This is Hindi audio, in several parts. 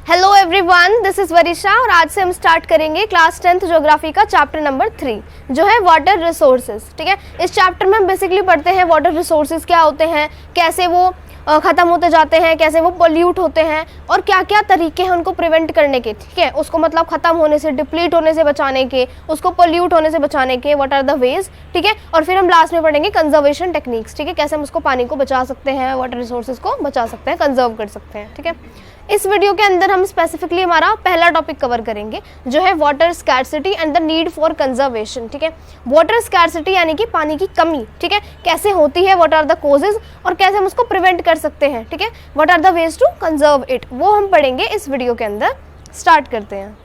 हेलो एवरीवन, दिस इज वरिशा और आज से हम स्टार्ट करेंगे क्लास 10th ज्योग्राफी का चैप्टर नंबर 3 जो है वाटर रिसोर्सेज। ठीक है, इस चैप्टर में हम बेसिकली पढ़ते हैं वाटर रिसोर्सेज क्या होते हैं, कैसे वो ख़त्म होते जाते हैं, कैसे वो पोल्यूट होते हैं और क्या क्या तरीके हैं उनको प्रिवेंट करने के। ठीक है, उसको मतलब ख़त्म होने से, डिप्लीट होने से बचाने के, उसको पोल्यूट होने से बचाने के, व्हाट आर द वेज। ठीक है, और फिर हम लास्ट में पढ़ेंगे कंजर्वेशन टेक्निक्स। ठीक है, कैसे हम उसको पानी को बचा सकते हैं, वाटर रिसोर्सेज को बचा सकते हैं, कंजर्व कर सकते हैं। ठीक है, इस वीडियो के अंदर हम स्पेसिफिकली हमारा पहला टॉपिक कवर करेंगे जो है water scarcity and the need for conservation. ठीक है, वाटर स्कैर्सिटी यानी कि पानी की कमी। ठीक है, कैसे होती है, व्हाट आर द कॉजेज और कैसे हम उसको प्रिवेंट कर सकते हैं। ठीक है, what are the ways to conserve it, वो हम पढ़ेंगे इस वीडियो के अंदर। स्टार्ट करते हैं।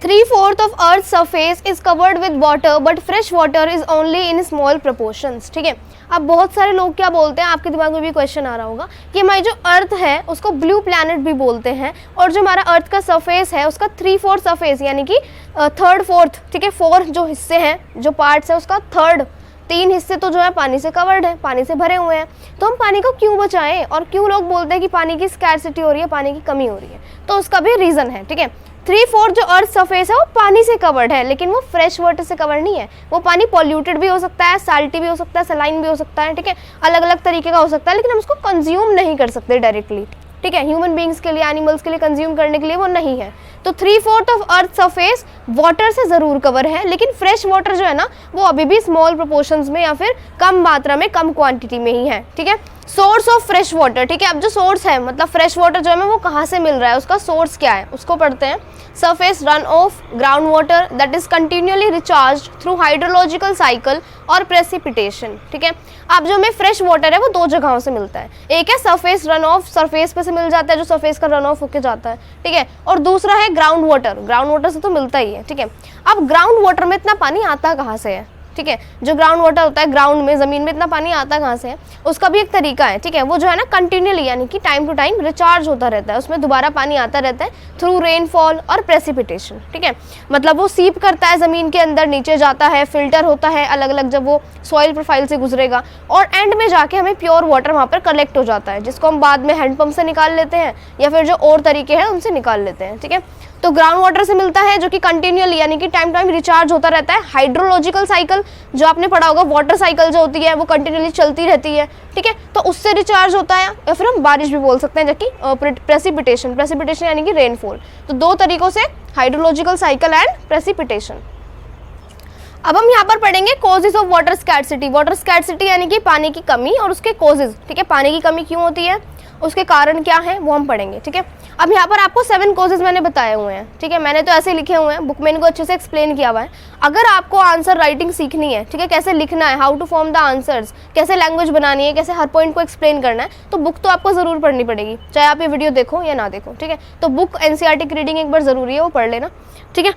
3/4 of Earth's surface is covered with water, but fresh water is only in small proportions. ठीक है, अब बहुत सारे लोग क्या बोलते हैं, आपके दिमाग में भी क्वेश्चन आ रहा होगा कि हमारी जो अर्थ है उसको ब्लू प्लैनेट भी बोलते हैं और जो हमारा अर्थ का सरफेस है उसका 3/4 सरफेस यानी कि 3/4। ठीक है, 4 जो हिस्से हैं, जो पार्ट्स है उसका 3 हिस्से तो जो है पानी से कवर्ड है, पानी से भरे हुए हैं। तो हम पानी को क्यों बचाएं और क्यों लोग बोलते हैं कि पानी की स्कैर्सिटी हो रही है, पानी की कमी हो रही है, तो उसका भी रीज़न है। ठीक है, 3/4 जो अर्थ सरफेस है वो पानी से कवर्ड है, लेकिन वो फ्रेश वाटर से कवर्ड नहीं है। वो पानी पॉल्यूटेड भी हो सकता है, साल्टी भी हो सकता है, सलाइन भी हो सकता है। ठीक है, अलग अलग तरीके का हो सकता है, लेकिन हम उसको कंज्यूम नहीं कर सकते डायरेक्टली। ठीक है, ह्यूमन बींग्स के लिए, एनिमल्स के लिए कंज्यूम करने के लिए वो नहीं है। तो 3/4 ऑफ अर्थ सरफेस वाटर से ज़रूर कवर है, लेकिन फ्रेश वाटर जो है ना वो अभी भी स्मॉल प्रोपोर्शंस में या फिर कम मात्रा में, कम क्वांटिटी में ही है। ठीक है, सोर्स ऑफ फ्रेश वाटर। ठीक है, अब जो सोर्स है मतलब फ्रेश वाटर जो है वो कहाँ से मिल रहा है, उसका सोर्स क्या है, उसको पढ़ते हैं। Surface run of ground water that is continually recharge through hydrological cycle और प्रेसिपिटेशन। ठीक है, अब जो हमें फ्रेश वाटर है वो 2 जगहों से मिलता है। एक है सरफेस रन ऑफ, सरफेस पे से मिल जाता है, जो सरफेस का रन ऑफ होके जाता है। ठीक है, और दूसरा है ग्राउंड वाटर, ग्राउंड वाटर से तो मिलता ही है। ठीक है, अब ग्राउंड वाटर में इतना पानी आता कहाँ से है। ठीक है, जो ग्राउंड वाटर होता है, ग्राउंड में, ज़मीन में इतना पानी आता कहाँ से है, उसका भी एक तरीका है। ठीक है, वो जो है ना कंटिन्यूअली यानी कि टाइम टू टाइम रिचार्ज होता रहता है, उसमें दोबारा पानी आता रहता है थ्रू रेनफॉल और प्रेसिपिटेशन। ठीक है, मतलब वो सीप करता है ज़मीन के अंदर, नीचे जाता है, फिल्टर होता है अलग अलग, जब वो सॉइल प्रोफाइल से गुजरेगा और एंड में जाके हमें प्योर वाटर वहाँ पर कलेक्ट हो जाता है, जिसको हम बाद में हैंडपम्प से निकाल लेते हैं या फिर जो और तरीके हैं उनसे निकाल लेते हैं। ठीक है, तो ग्राउंड वाटर से मिलता है जो कि कंटिन्यूअली यानी कि टाइम टाइम रिचार्ज होता रहता है। हाइड्रोलॉजिकल साइकिल जो आपने पढ़ा होगा, वाटर साइकिल जो होती है वो कंटिन्यूअली चलती रहती है। ठीक है, तो उससे रिचार्ज होता है, या फिर हम बारिश भी बोल सकते हैं, जबकि प्रेसिपिटेशन, प्रेसिपिटेशन यानी कि रेनफॉल। तो 2 तरीकों से, हाइड्रोलॉजिकल साइकिल एंड प्रेसिपिटेशन। अब हम यहाँ पर पढ़ेंगे causes of water scarcity. Water scarcity यानी कि पानी की कमी और उसके कॉजेज। ठीक है, पानी की कमी क्यों होती है, उसके कारण क्या है, वो हम पढ़ेंगे। ठीक है, अब यहाँ पर आपको 7 कॉजेज मैंने बताए हुए हैं। ठीक है, मैंने तो ऐसे लिखे हुए हैं, बुक में इनको अच्छे से एक्सप्लेन किया हुआ है। अगर आपको आंसर राइटिंग सीखनी है, ठीक है, कैसे लिखना है, how to form the answers, कैसे लैंग्वेज बनानी है, कैसे हर पॉइंट को एक्सप्लेन करना है, तो बुक तो आपको ज़रूर पढ़नी पड़ेगी, चाहे आप ये वीडियो देखो या ना देखो। ठीक है, तो बुक एनसीईआरटी की रीडिंग एक बार ज़रूरी है, वो पढ़ लेना। ठीक है,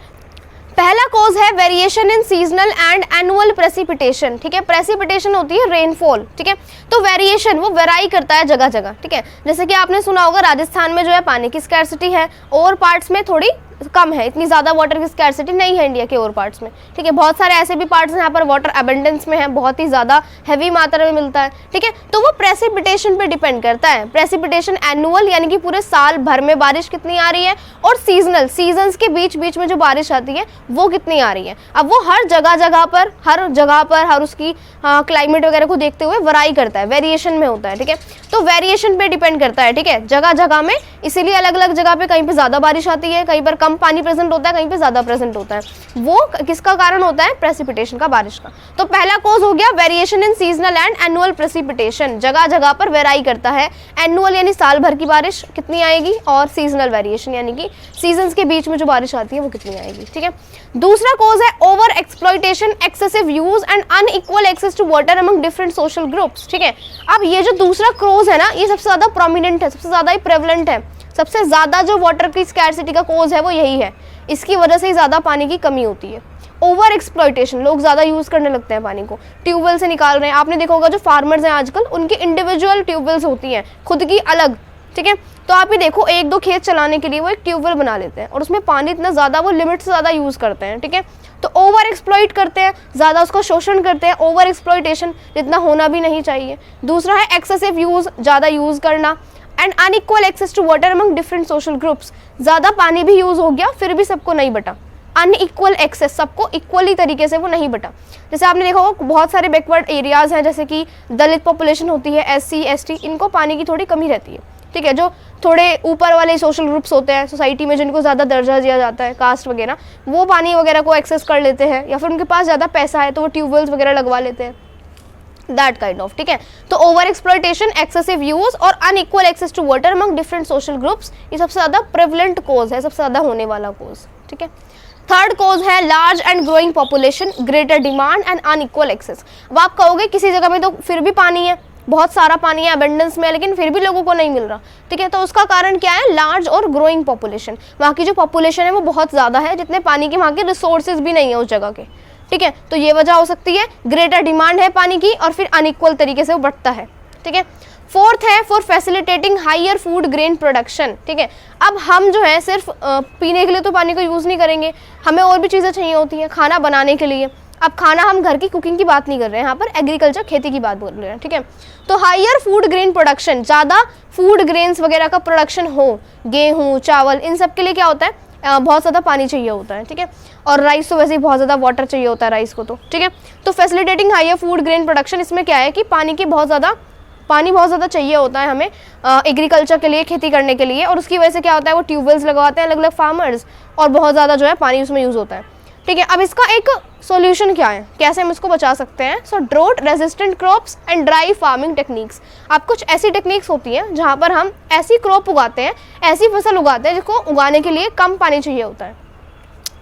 पहला कॉज है variation in seasonal and annual precipitation. ठीक है, प्रेसिपिटेशन होती है रेनफॉल। ठीक है, तो वेरिएशन वो वेराई करता है जगह जगह। ठीक है, जैसे कि आपने सुना होगा राजस्थान में जो है पानी की स्कैर्सिटी है, और पार्ट्स में थोड़ी कम है, इतनी ज़्यादा वाटर की स्कैर्सिटी नहीं है इंडिया के और पार्ट्स में। ठीक है, बहुत सारे ऐसे भी पार्ट्स हैं यहाँ पर वाटर अबंडेंस में है, बहुत ही ज़्यादा हैवी मात्रा में मिलता है। ठीक है, तो वो प्रेसिपिटेशन पे डिपेंड करता है। प्रेसिपिटेशन एनुअल यानी कि पूरे साल भर में बारिश कितनी आ रही है, और सीजनल, सीजन्स के बीच बीच में जो बारिश आती है वो कितनी आ रही है। अब वो हर जगह पर हर उसकी क्लाइमेट वगैरह को देखते हुए वराई करता है, वेरिएशन में होता है। ठीक है, तो वेरिएशन पे डिपेंड करता है। ठीक है, जगह जगह में, इसीलिए अलग अलग जगह पे कहीं पे ज़्यादा बारिश आती है, कहीं पर कम पानी प्रेजेंट होता है, कहीं पे ज़्यादा प्रेजेंट होता है। वो किसका कारण होता है, प्रेसिपिटेशन का, बारिश का। तो पहला कॉज हो गया variation in seasonal and annual precipitation, जगह जगह पर वेराई करता है। एनुअल यानी साल भर की बारिश कितनी आएगी, और सीजनल वेरिएशन यानी कि सीजन्स के बीच में जो बारिश आती है वो कितनी आएगी। ठीक है, दूसरा कॉज है over exploitation, excessive use and unequal access to water among different social groups. ठीक है, अब ये जो दूसरा कॉज है ना, ये सबसे ज़्यादा प्रोमिनेंट है, सबसे ज़्यादा ही प्रेवलेंट है, सबसे ज़्यादा जो वाटर की स्कैर्सिटी का कॉज है वो यही है। इसकी वजह से ही ज़्यादा पानी की कमी होती है। ओवर एक्सप्लॉयटेशन, लोग ज़्यादा यूज़ करने लगते हैं पानी को, ट्यूबवेल से निकाल रहे हैं। आपने देखा होगा जो फार्मर्स हैं आजकल, उनकी इंडिविजुअल ट्यूबवेल्स होती हैं, खुद की अलग। ठीक है, तो आप ही देखो, 1-2 खेत चलाने के लिए वो एक ट्यूबवेल बना लेते हैं और उसमें पानी इतना ज़्यादा, वो लिमिट से ज़्यादा यूज़ करते हैं। ठीक है, तो ओवर एक्सप्लॉइट करते हैं, ज़्यादा उसको शोषण करते हैं, ओवर एक्सप्लॉइटेशन, जितना होना भी नहीं चाहिए। दूसरा है एक्सेसिव यूज़, ज़्यादा यूज़ करना। And unequal access to water among different social groups, ज़्यादा पानी भी यूज़ हो गया फिर भी सबको नहीं बटा, अनइक्वल एक्सेस, सबको इक्वली तरीके से वो नहीं बटा। जैसे आपने देखा होगा बहुत सारे बैकवर्ड एरियाज हैं, जैसे कि दलित पॉपुलेशन होती है, SC ST, इनको पानी की थोड़ी कमी रहती है, ठीक है। जो थोड़े ऊपर वाले सोशल ग्रुप्स होते हैं सोसाइटी में, जिनको ज़्यादा दर्जा दिया जाता है, कास्ट वगैरह, वो पानी वगैरह को एक्सेस कर लेते हैं, या फिर उनके पास ज़्यादा पैसा है तो वो ट्यूबवेल्स वगैरह लगवा लेते हैं, दैट काइंड ऑफ, ठीक है। तो ओवर एक्सप्लॉयटेशन, एक्सेसिव यूज और unequal access to water among different social groups, ये सबसे ज़्यादा प्रेवलेंट कोज है, सबसे ज़्यादा होने वाला कोज, ठीक है। थर्ड कोज है large and growing population, greater demand and unequal access. अब आप कहोगे किसी जगह में तो फिर भी पानी है, बहुत सारा पानी है, अबेंडेंस में है, लेकिन फिर भी लोगों को नहीं मिल रहा, ठीक है। तो उसका कारण क्या है? लार्ज और ग्रोइंग पॉपुलेशन, वहाँ की जो पॉपुलेशन है वो बहुत ज़्यादा है, जितने पानी के वहाँ के रिसोर्सेज भी नहीं है उस जगह के, ठीक है। तो ये वजह हो सकती है, ग्रेटर डिमांड है पानी की और फिर अनइक्वल तरीके से वो बढ़ता है, ठीक है। फोर्थ है for facilitating higher food grain production, ठीक है। अब हम जो है सिर्फ पीने के लिए तो पानी को यूज़ नहीं करेंगे, हमें और भी चीज़ें चाहिए होती हैं खाना बनाने के लिए। अब खाना, हम घर की कुकिंग की बात नहीं कर रहे हैं, यहाँ पर एग्रीकल्चर, खेती की बात बोल रहे हैं, ठीक है। तो हायर फूड ग्रेन प्रोडक्शन, ज़्यादा फूड ग्रेन्स वगैरह का प्रोडक्शन हो, गेहूँ, चावल, इन सब के लिए क्या होता है? बहुत ज़्यादा पानी चाहिए होता है, ठीक है। और राइस तो वैसे ही बहुत ज़्यादा वाटर चाहिए होता है राइस को, तो ठीक है। तो facilitating higher food grain production, इसमें क्या है कि पानी बहुत ज़्यादा चाहिए होता है हमें एग्रीकल्चर के लिए, खेती करने के लिए, और उसकी वजह से क्या होता है, वो ट्यूबवेल्स लगवाते हैं अलग अलग फार्मर्स, और बहुत ज़्यादा जो है पानी उसमें यूज़ होता है, ठीक है। अब इसका एक सॉल्यूशन क्या है, कैसे हम इसको बचा सकते हैं? So drought resistant crops and dry farming techniques. अब कुछ ऐसी टेक्निक्स होती हैं जहाँ पर हम ऐसी क्रॉप उगाते हैं, ऐसी फसल उगाते हैं जिसको उगाने के लिए कम पानी चाहिए होता है,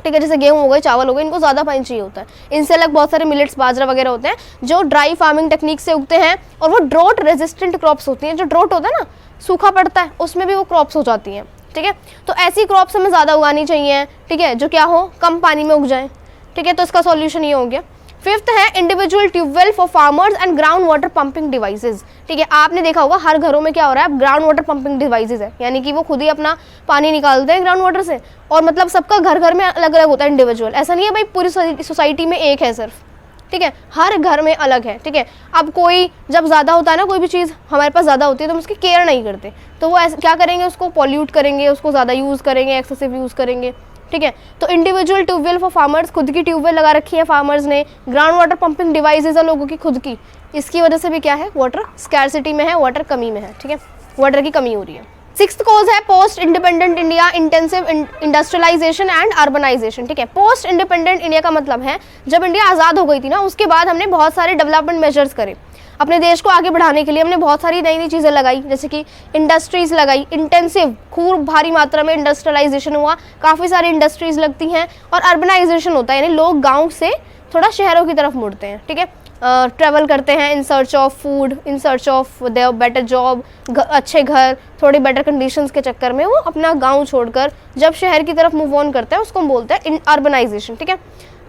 ठीक है। जैसे गेहूँ हो गए, चावल हो गए, इनको ज़्यादा पानी चाहिए होता है। इनसे अलग बहुत सारे मिलेट्स, बाजरा वगैरह होते हैं जो ड्राई फार्मिंग टेक्निक से उगते हैं, और वो ड्रोट रेजिस्टेंट क्रॉप्स होती हैं। जो ड्रोट होता है ना, सूखा पड़ता है, उसमें भी वो क्रॉप्स हो जाती हैं, ठीक है। तो ऐसी क्रॉप्स हमें ज़्यादा उगानी चाहिए, ठीक है, जो क्या हो, कम पानी में उग जाए, ठीक है। तो इसका सॉल्यूशन ये हो गया। फिफ्थ है individual tubewell for farmers and ground water pumping devices, ठीक है। आपने देखा होगा हर घरों में क्या हो रहा है, अब ग्राउंड वाटर पंपिंग डिवाइसेस है, यानी कि वो खुद ही अपना पानी निकालते हैं ग्राउंड वाटर से, और मतलब सबका घर घर में अलग अलग होता है इंडिविजुअल, ऐसा नहीं है भाई पूरी सोसाइटी में एक है सिर्फ, ठीक है, हर घर में अलग है, ठीक है। अब कोई जब ज़्यादा होता है ना, कोई भी चीज़ हमारे पास ज़्यादा होती है तो हम उसकी केयर नहीं करते, तो वो ऐसे क्या करेंगे, उसको पॉल्यूट करेंगे, उसको ज़्यादा यूज़ करेंगे, एक्सेसिव यूज़ करेंगे, ठीक है। तो इंडिविजुअल ट्यूबवेल फॉर फार्मर्स, खुद की ट्यूबवेल लगा रखी है फार्मर्स ने, ग्राउंड वाटर पंपिंग डिवाइसेज है लोगों की खुद की, इसकी वजह से भी क्या है, वाटर स्कैरसिटी में है, वाटर कमी में है, ठीक है, वाटर की कमी हो रही है। सिक्स्थ कॉज है post independent India intensive industrialisation and urbanisation, ठीक है। पोस्ट इंडिपेंडेंट इंडिया का मतलब है जब इंडिया आज़ाद हो गई थी ना, उसके बाद हमने बहुत सारे डेवलपमेंट मेजर्स करे अपने देश को आगे बढ़ाने के लिए। हमने बहुत सारी नई नई चीज़ें लगाई, जैसे कि इंडस्ट्रीज़ लगाई, इंटेंसिव, खूब भारी मात्रा में इंडस्ट्रियलाइजेशन हुआ, काफ़ी सारी इंडस्ट्रीज़ लगती हैं, और अर्बनाइजेशन होता है, यानी लोग गाँव से थोड़ा शहरों की तरफ मुड़ते हैं, ठीक है, ट्रैवल करते हैं इन search of food, in search of their better job, अच्छे घर, थोड़ी बेटर कंडीशंस के चक्कर में वो अपना गांव छोड़कर जब शहर की तरफ मूव ऑन करते हैं, उसको हम बोलते हैं अर्बनाइजेशन, ठीक है।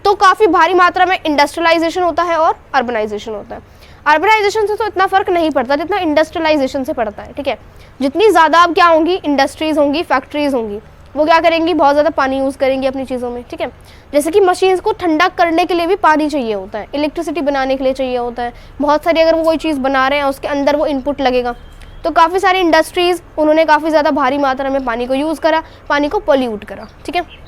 तो काफ़ी भारी मात्रा में इंडस्ट्रियलाइजेशन होता है और अर्बनाइजेशन होता है। अर्बनाइजेशन से तो इतना फ़र्क नहीं पड़ता जितना इंडस्ट्रियलाइजेशन से पड़ता है, ठीक है। जितनी ज़्यादा अब क्या होंगी, इंडस्ट्रीज़ होंगी, फैक्ट्रीज़ होंगी, वो क्या करेंगी, बहुत ज़्यादा पानी यूज़ करेंगी अपनी चीज़ों में, ठीक है। जैसे कि मशीन्स को ठंडा करने के लिए भी पानी चाहिए होता है, इलेक्ट्रिसिटी बनाने के लिए चाहिए होता है, बहुत सारी, अगर वो कोई चीज़ बना रहे हैं उसके अंदर वो इनपुट लगेगा, तो काफ़ी सारी इंडस्ट्रीज़, उन्होंने काफ़ी ज़्यादा भारी मात्रा में पानी को यूज़ करा, पानी को पॉल्यूट करा, ठीक है।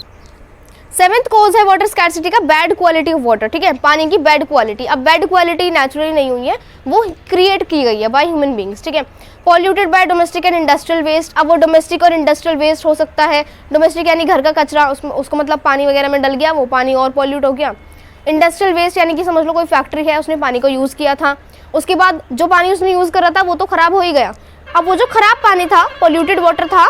सेवेंथ कॉज है वाटर स्कैरसिटी का बैड क्वालिटी ऑफ वाटर, ठीक है, पानी की बैड क्वालिटी। अब बैड क्वालिटी नेचुरली नहीं हुई है, वो क्रिएट की गई है बाय ह्यूमन बींग्स, ठीक है। Polluted by domestic and industrial waste. अब वो डोमेस्टिक और इंडस्ट्रियल वेस्ट हो सकता है, डोमेस्टिक यानी घर का कचरा, उसको मतलब पानी वगैरह में डल गया, वो पानी और पॉल्यूट हो गया। इंडस्ट्रियल वेस्ट यानी कि समझ लो कोई फैक्ट्री है, उसने पानी को यूज़ किया था, उसके बाद जो पानी उसने यूज़ करा था वो तो ख़राब हो ही गया। अब वो जो ख़राब पानी था, पॉल्यूटेड वाटर था,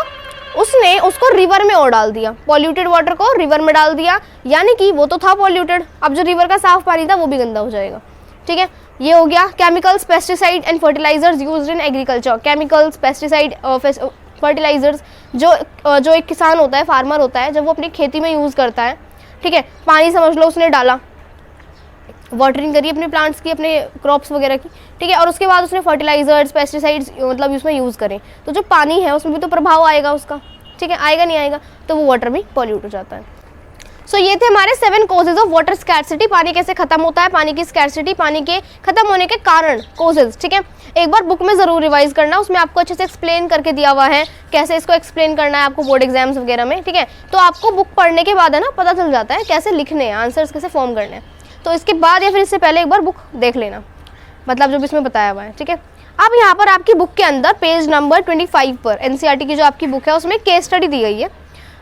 उसने उसको रिवर में और डाल दिया, पॉल्यूटेड वाटर को रिवर में डाल दिया, यानी कि वो तो था पॉल्यूटेड, अब जो रिवर का साफ पानी था वो भी गंदा हो जाएगा, ठीक है। ये हो गया। Chemicals, pesticide and fertilisers used in agriculture. Chemicals, pesticide, fertilisers जो एक किसान होता है, फार्मर होता है, जब वो अपनी खेती में यूज़ करता है, ठीक है, पानी समझ लो उसने डाला, वाटरिंग करी अपने प्लांट्स की, अपने क्रॉप्स वगैरह की, ठीक है, और उसके बाद उसने फर्टिलाइजर्स, पेस्टिसाइड्स मतलब उसमें यूज़ करें, तो जो पानी है उसमें भी तो प्रभाव आएगा उसका, ठीक है, आएगा नहीं आएगा, तो वो वाटर भी पॉल्यूट हो जाता है। सो ये थे हमारे 7 कॉजेज ऑफ वाटर स्कैर्सिटी, पानी कैसे खत्म होता है, पानी की स्कैर्सिटी, पानी के खत्म होने के कारण, कॉजेज, ठीक है। एक बार बुक में जरूर रिवाइज करना, उसमें आपको अच्छे से एक्सप्लेन करके दिया हुआ है कैसे इसको एक्सप्लेन करना है आपको बोर्ड एग्जाम्स वगैरह में, ठीक है। तो आपको बुक पढ़ने के बाद है ना पता चल जाता है कैसे लिखने हैं, आंसर्स कैसे फॉर्म करने हैं। तो इसके बाद या फिर इससे पहले एक बार बुक देख लेना, मतलब जो भी इसमें बताया हुआ है, ठीक है। अब यहाँ पर आपकी बुक के अंदर पेज नंबर 25 पर एनसीईआरटी की जो आपकी बुक है उसमें केस स्टडी दी गई है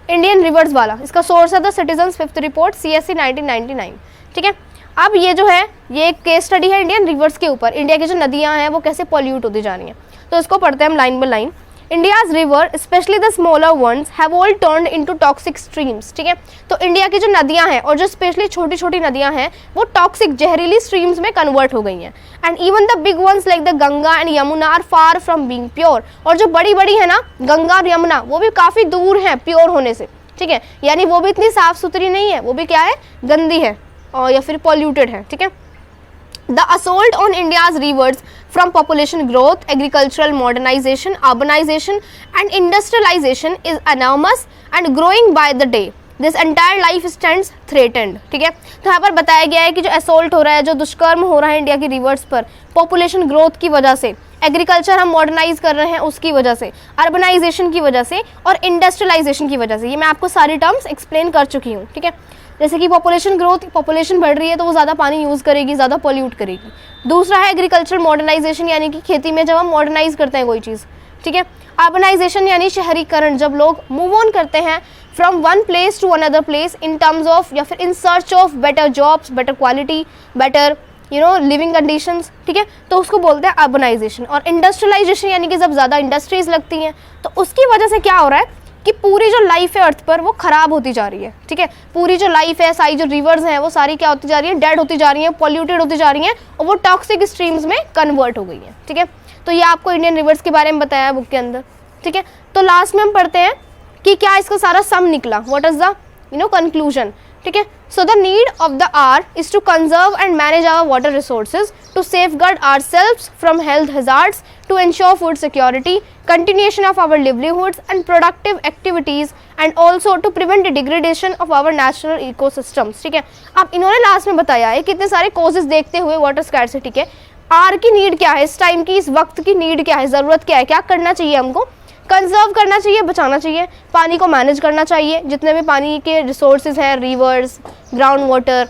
इंडियन रिवर्स वाला। इसका सोर्स है the citizens 5th report CSE 1999, ठीक है। अब ये जो है ये एक केस स्टडी है इंडियन रिवर्स के ऊपर, इंडिया की जो नदियाँ हैं वो कैसे पॉल्यूट होती जा रही हैं। तो इसको पढ़ते हैं हम line by line. India's river specially the smaller once have all turned into toxic streams, ठीक है। तो इंडिया की जो नदियां हैं और जो स्पेशली छोटी छोटी नदियां हैं वो टॉक्सिक जहरीली स्ट्रीम्स में कन्वर्ट हो गई हैं। And even the big ones like the Ganga and Yamuna are far from being pure, और जो बड़ी बड़ी है ना गंगा और यमुना वो भी काफ़ी दूर हैं प्योर होने से, ठीक है। यानी वो भी इतनी साफ सुथरी नहीं है, वो भी क्या है, गंदी है और या फिर पॉल्यूटेड है, ठीक है। The assault on India's rivers from population growth, agricultural modernization, urbanization and industrialization is enormous and growing by the day. This entire life stands threatened, ठीक है। तो यहाँ पर बताया गया है कि जो असोल्ट हो रहा है, जो दुष्कर्म हो रहा है इंडिया की रिवर्स पर पॉपुलेशन ग्रोथ की वजह से, एग्रीकल्चर हम मॉडर्नाइज कर रहे हैं उसकी वजह से, अर्बनाइजेशन की वजह से और इंडस्ट्रियलाइजेशन की वजह से। ये मैं आपको सारी टर्म्स एक्सप्लेन कर चुकी हूँ, ठीक है। जैसे कि पॉपुलेशन ग्रोथ, पॉपुलेशन बढ़ रही है तो वो ज़्यादा पानी यूज़ करेगी, ज़्यादा पॉल्यूट करेगी। दूसरा है एग्रीकल्चर मॉडर्नाइजेशन, यानी कि खेती में जब हम मॉडर्नाइज करते हैं कोई चीज़, ठीक है। अर्बनाइजेशन यानी शहरीकरण, जब लोग मूव ऑन करते हैं from one place to another place in terms of या फिर in search of better jobs, better quality, better living conditions, ठीक है। तो उसको बोलते हैं अर्बनाइजेशन। और इंडस्ट्रियलाइजेशन यानी कि जब ज़्यादा इंडस्ट्रीज लगती हैं तो उसकी वजह से क्या हो रहा है कि पूरी जो लाइफ है अर्थ पर वो ख़राब होती जा रही है, ठीक है। पूरी जो लाइफ है, सारी जो रिवर्स हैं वो सारी क्या होती जा रही है, डेड होती जा रही हैं, पॉल्यूटेड होती जा रही हैं और वो टॉक्सिक स्ट्रीम्स में कन्वर्ट हो गई हैं, ठीक है। तो ये आपको इंडियन रिवर्स के बारे में बताया है बुक के अंदर, ठीक है। तो लास्ट में हम पढ़ते हैं कि क्या इसका सारा सम निकला, व्हाट इज द कंक्लूजन, ठीक है। So the need of the hour is to conserve and manage our water resources, to safeguard ourselves from health hazards, to ensure food security, continuation of our livelihoods and productive activities, and also to prevent the degradation of our natural ecosystems, ठीक है। अब इन्होंने लास्ट में बताया है कितने सारे कॉजेज देखते हुए वाटर स्कैर्सिटी के, आर की नीड क्या है, इस टाइम की, इस वक्त की नीड क्या है, ज़रूरत क्या है, क्या करना चाहिए हमको, कंजर्व करना चाहिए, बचाना चाहिए, पानी को मैनेज करना चाहिए, जितने भी पानी के रिसोर्सेज हैं, रिवर्स, ग्राउंड वाटर,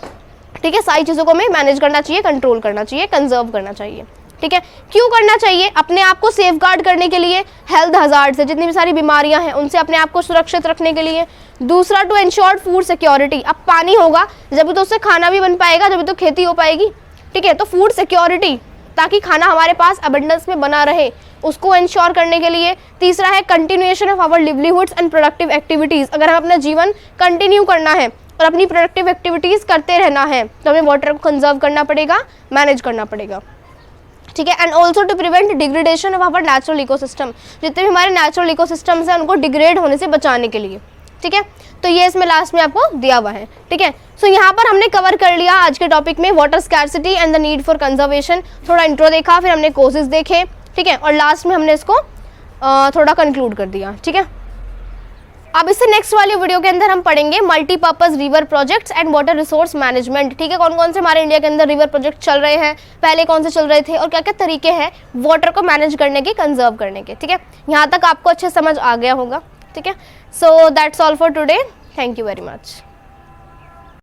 ठीक है, सारी चीज़ों को हमें मैनेज करना चाहिए, कंट्रोल करना चाहिए, कंजर्व करना चाहिए, ठीक है। क्यों करना चाहिए, अपने आप को सेफगार्ड करने के लिए, हेल्थ हजार्ड से, जितनी भी सारी बीमारियां हैं उनसे अपने आप को सुरक्षित रखने के लिए। दूसरा टू एंश्योर फूड सिक्योरिटी, अब पानी होगा जब तो उससे खाना भी बन पाएगा, जब तो खेती हो पाएगी, ठीक है। तो फूड सिक्योरिटी, ताकि खाना हमारे पास अबंडेंस में बना रहे, उसको इंश्योर करने के लिए। तीसरा है continuation of our livelihoods and productive activities, अगर हम अपना जीवन कंटिन्यू करना है और अपनी प्रोडक्टिव एक्टिविटीज़ करते रहना है तो हमें वाटर को कंजर्व करना पड़ेगा, मैनेज करना पड़ेगा, ठीक है। And also to prevent degradation of our natural ecosystem, जितने भी हमारे नेचुरल इकोसिस्टम्स हैं उनको डिग्रेड होने से बचाने के लिए, ठीक है। तो ये इसमें लास्ट में आपको दिया हुआ है, ठीक है। सो यहाँ पर हमने कवर कर लिया आज के टॉपिक में water scarcity and the need for conservation. थोड़ा इंट्रो देखा, फिर हमने कोर्सेज देखे, ठीक है, और लास्ट में हमने इसको थोड़ा कंक्लूड कर दिया, ठीक है। अब इससे नेक्स्ट वाली वीडियो के अंदर हम पढ़ेंगे multipurpose river projects and water resource management, ठीक है। कौन कौन से हमारे इंडिया के अंदर रिवर प्रोजेक्ट चल रहे हैं, पहले कौन से चल रहे थे और क्या क्या तरीके हैं वाटर को मैनेज करने के, कंजर्व करने के, ठीक है। यहाँ तक आपको अच्छे समझ आ गया होगा, ठीक है। So that's all for today, thank you very much.